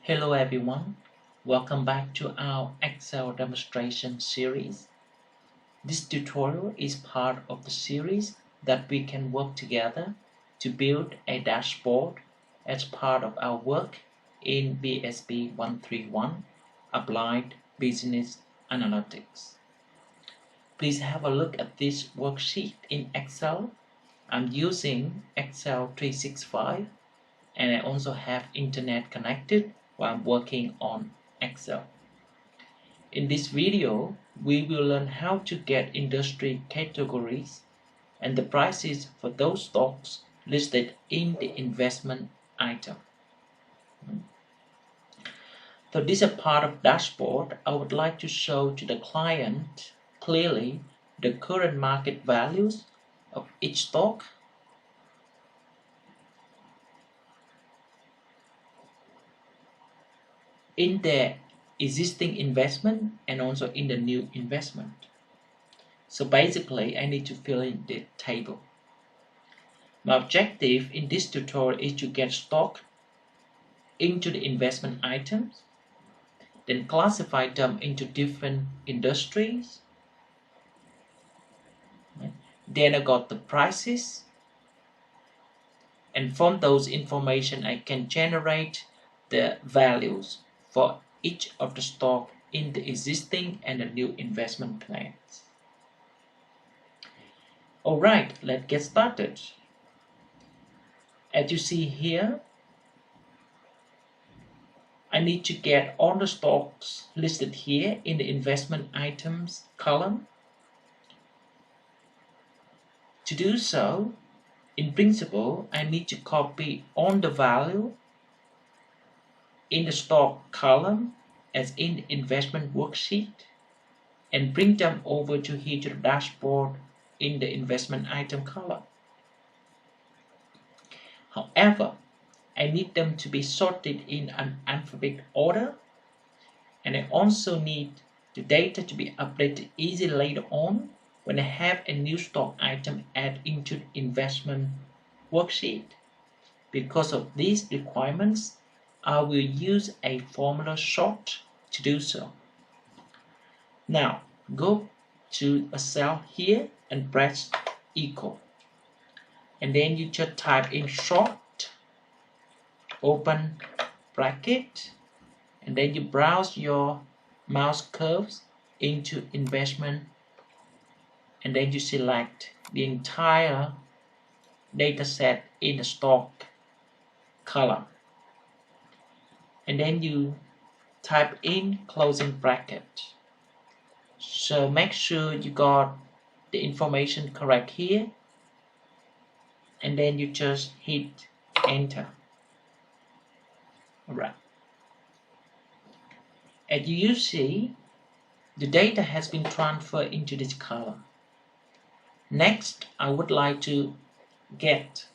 Hello everyone, welcome back to our Excel demonstration series. This tutorial is part of the series that we can work together to build a dashboard as part of our work in BSB 131 Applied Business Analytics. Please have a look at this worksheet in Excel. I'm using Excel 365 and I also have internet connected while I'm working on Excel. In this video, we will learn how to get industry categories and the prices for those stocks listed in the investment item. So this is a part of dashboard. I would like to show to the client clearly the current market values of each stock in their existing investment and also in the new investment. So basically I need to fill in the table. My objective in this tutorial is to get stock into the investment items, then classify them into different industries. Then I got the prices, and from those information I can generate the values for each of the stock in the existing and the new investment plans. Alright, let's get started. As you see here, I need to get all the stocks listed here in the investment items column. To do so, in principle, I need to copy all the value in the stock column as in the investment worksheet and bring them over to here to the dashboard in the investment item column. However, I need them to be sorted in an alphabetical order, and I also need the data to be updated easily later on when I have a new stock item added into the investment worksheet. Because of these requirements, I will use a formula sort to do so. Now, go to a cell here and press equal. And then you just type in sort, open bracket, and then you browse your mouse curves into investment, and then you select the entire data set in the stock column. And then you type in closing bracket. So make sure you got the information correct here, and then you just hit enter. Alright. As you see, the data has been transferred into this column. Next, I would like to get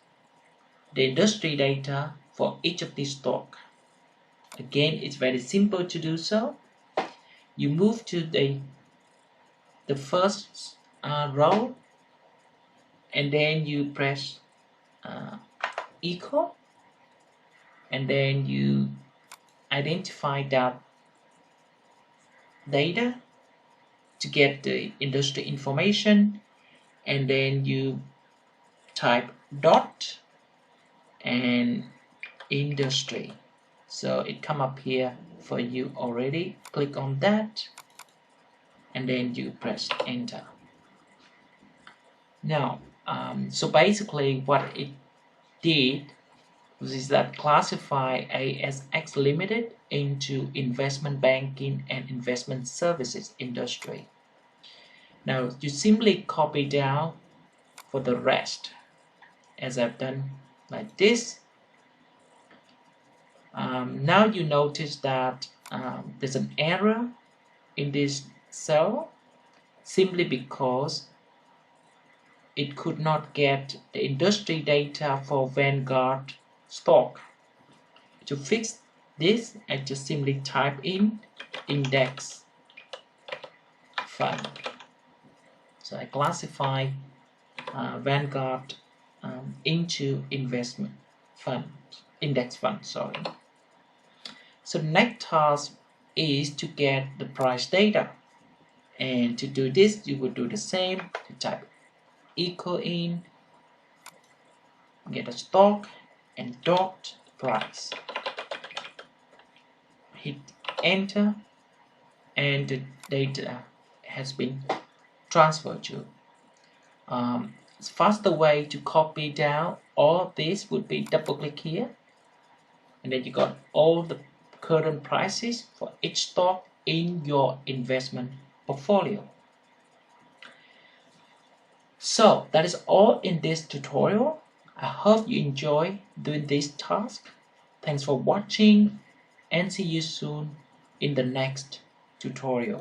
the industry data for each of these stocks. Again, it's very simple to do so. You move to the first row, and then you press equal, and then you identify that data to get the industry information, and then you type dot and industry. So it come up here for you already. Click on that, and then you press enter. Now, so basically what it did is that classify ASX Limited into investment banking and investment services industry. Now you simply copy down for the rest as I've done like this. Now you notice that there's an error in this cell simply because it could not get the industry data for Vanguard stock. To fix this, I just simply type in index fund. So I classify Vanguard into investment fund, index fund, sorry. So the next task is to get the price data. And to do this, you will do the same. To type equal in, get a stock, and dot price. Hit enter, and the data has been transferred to. Faster way to copy down all this would be double click here, and then you got all the current prices for each stock in your investment portfolio. So that is all in this tutorial. I hope you enjoy doing this task. Thanks for watching and see you soon in the next tutorial.